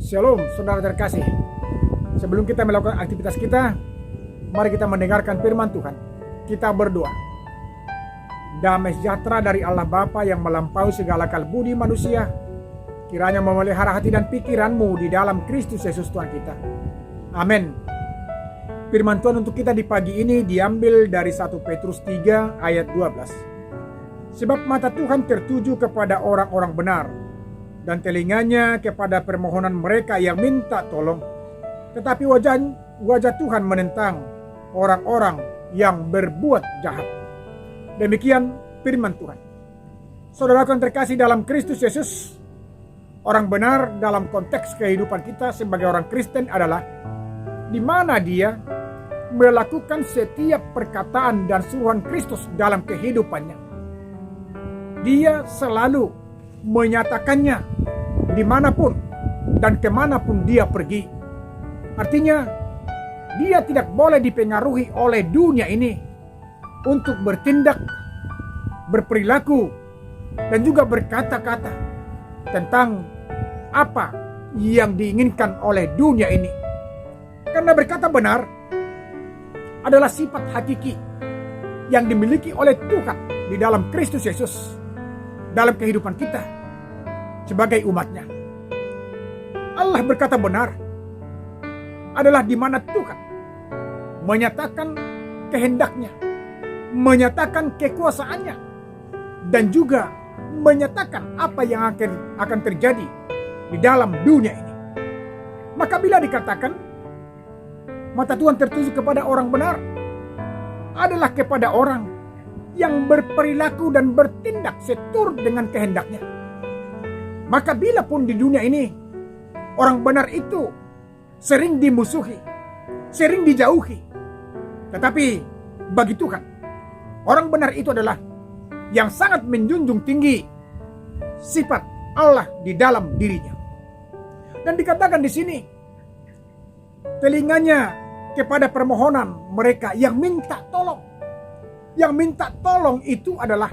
Shalom saudara terkasih. Sebelum kita melakukan aktivitas kita, mari kita mendengarkan firman Tuhan. Kita berdoa. Damai sejahtera dari Allah Bapa yang melampaui segala akal budi manusia, kiranya memelihara hati dan pikiranmu di dalam Kristus Yesus Tuhan kita. Amin. Firman Tuhan untuk kita di pagi ini diambil dari 1 Petrus 3 ayat 12. Sebab mata Tuhan tertuju kepada orang-orang benar, dan telinganya kepada permohonan mereka yang minta tolong. Tetapi wajah Tuhan menentang orang-orang yang berbuat jahat. Demikian firman Tuhan. Saudara yang terkasih dalam Kristus Yesus, orang benar dalam konteks kehidupan kita sebagai orang Kristen adalah di mana dia melakukan setiap perkataan dan suruhan Kristus dalam kehidupannya. Dia selalu menyatakannya dimanapun dan kemanapun dia pergi. Artinya dia tidak boleh dipengaruhi oleh dunia ini untuk bertindak, berperilaku, dan juga berkata-kata tentang apa yang diinginkan oleh dunia ini. Karena berkata benar adalah sifat hakiki yang dimiliki oleh Tuhan di dalam Kristus Yesus dalam kehidupan kita sebagai umatnya. Allah berkata benar adalah di mana Tuhan menyatakan kehendaknya, menyatakan kekuasaannya, dan juga menyatakan apa yang akan terjadi di dalam dunia ini. Maka bila dikatakan mata Tuhan tertuju kepada orang benar, adalah kepada orang yang berperilaku dan bertindak seturut dengan kehendaknya. Maka bila pun di dunia ini orang benar itu sering dimusuhi, sering dijauhi, tetapi bagi Tuhan orang benar itu adalah yang sangat menjunjung tinggi sifat Allah di dalam dirinya. Dan dikatakan di sini, telinganya kepada permohonan mereka yang minta tolong. Yang minta tolong itu adalah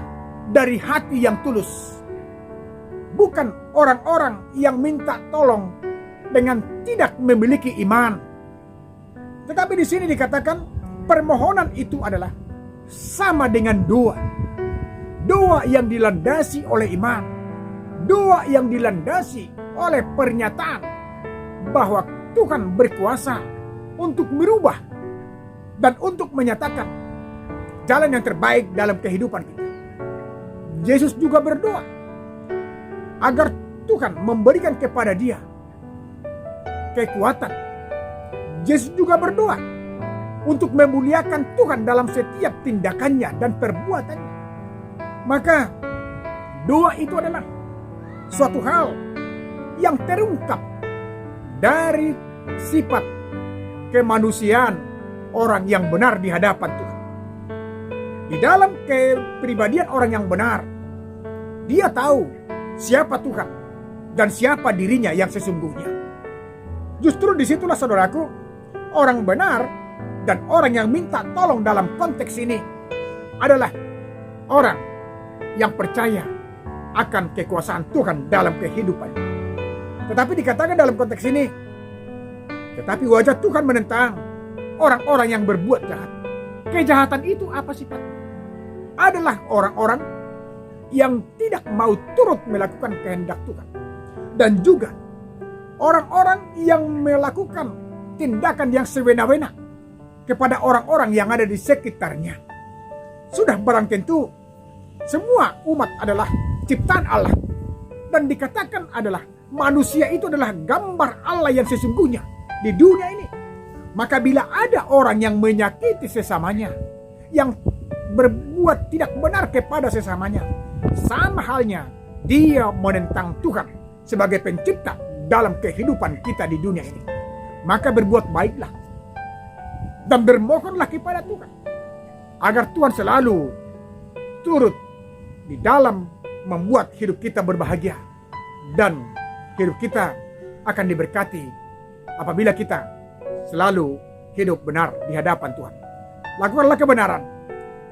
dari hati yang tulus. Bukan orang-orang yang minta tolong dengan tidak memiliki iman. Tetapi di sini dikatakan permohonan itu adalah sama dengan doa. Doa yang dilandasi oleh iman. Doa yang dilandasi oleh pernyataan bahwa Tuhan berkuasa untuk merubah dan untuk menyatakan jalan yang terbaik dalam kehidupan kita. Yesus juga berdoa agar Tuhan memberikan kepada dia kekuatan. Yesus juga berdoa untuk memuliakan Tuhan dalam setiap tindakannya dan perbuatannya. Maka doa itu adalah suatu hal yang terungkap dari sifat kemanusiaan orang yang benar di hadapan Tuhan. Di dalam kepribadian orang yang benar, dia tahu siapa Tuhan dan siapa dirinya yang sesungguhnya. Justru disitulah saudaraku, orang benar dan orang yang minta tolong dalam konteks ini adalah orang yang percaya akan kekuasaan Tuhan dalam kehidupannya. Tetapi dikatakan dalam konteks ini, tetapi wajah Tuhan menentang orang-orang yang berbuat jahat. Kejahatan itu apa sifatnya? Adalah orang-orang yang tidak mau turut melakukan kehendak Tuhan. Dan juga orang-orang yang melakukan tindakan yang sewena-wena kepada orang-orang yang ada di sekitarnya. Sudah barang tentu semua umat adalah ciptaan Allah. Dan dikatakan adalah manusia itu adalah gambar Allah yang sesungguhnya di dunia ini. Maka bila ada orang yang menyakiti sesamanya, yang berbuat tidak benar kepada sesamanya, sama halnya dia menentang Tuhan sebagai pencipta dalam kehidupan kita di dunia ini. Maka berbuat baiklah dan bermohonlah kepada Tuhan agar Tuhan selalu turut di dalam membuat hidup kita berbahagia, dan hidup kita akan diberkati apabila kita selalu hidup benar di hadapan Tuhan. Lakukanlah kebenaran,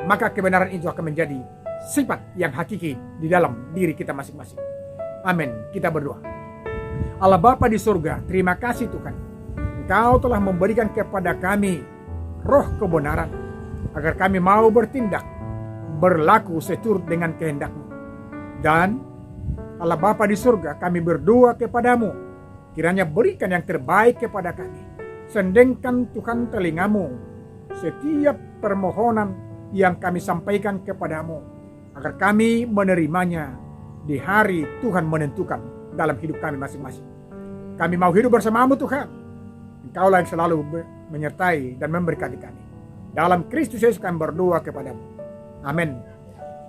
maka kebenaran itu akan menjadi sifat yang hakiki di dalam diri kita masing-masing. Amin. Kita berdoa. Allah Bapa di surga, terima kasih Tuhan. Engkau telah memberikan kepada kami roh kebenaran, agar kami mau bertindak, berlaku seturut dengan kehendak-Mu. Dan Allah Bapa di surga, kami berdoa kepadamu, kiranya berikan yang terbaik kepada kami. Sendengkan Tuhan telingamu setiap permohonan yang kami sampaikan kepadamu, agar kami menerimanya di hari Tuhan menentukan dalam hidup kami masing-masing. Kami mau hidup bersamamu Tuhan. Engkaulah yang selalu menyertai dan memberkati kami. Dalam Kristus Yesus kami berdoa kepadamu. Amin.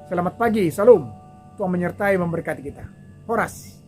Selamat pagi, salam. Tuhan menyertai memberkati kita. Horas.